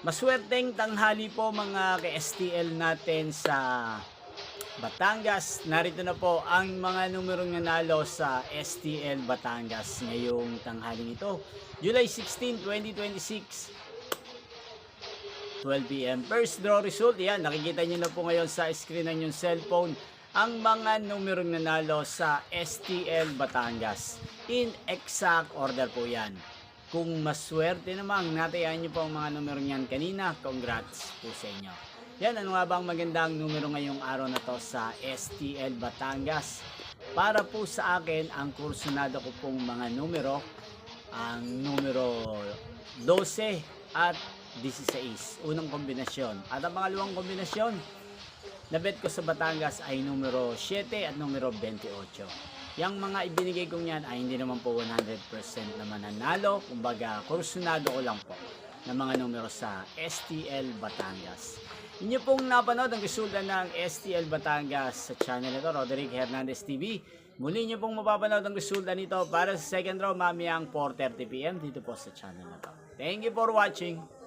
Maswerteng tanghali po mga ka-STL natin sa Batangas. Narito na po ang mga numerong nanalo sa STL Batangas ngayong tanghaling ito. July 16, 2026, 12 p.m. First draw result, yan, nakikita nyo na po ngayon sa screen ng yung cellphone ang mga numerong nanalo sa STL Batangas. In exact order po yan. Kung maswerte namang natayan nyo po ang mga numero niyan kanina, congrats po sa inyo. Yan, ano nga ba ang magandang numero ngayong araw na to sa STL Batangas? Para po sa akin, ang kursunado ko pong mga numero, ang numero 12 at 16, unang kombinasyon. At ang pangalawang kombinasyon, na bet ko sa Batangas ay numero 7 at numero 28. Yang mga ibinigay kong yan ay hindi naman po 100% naman nanalo. Kumbaga, kursunado ko lang po ng mga numero sa STL Batangas. Inyo pong napanood ang resulta ng STL Batangas sa channel ito, Roderick Hernandez TV. Muli nyo pong mapapanood ang resulta nito para sa second row mamayang 4:30 PM dito po sa channel na to. Thank you for watching.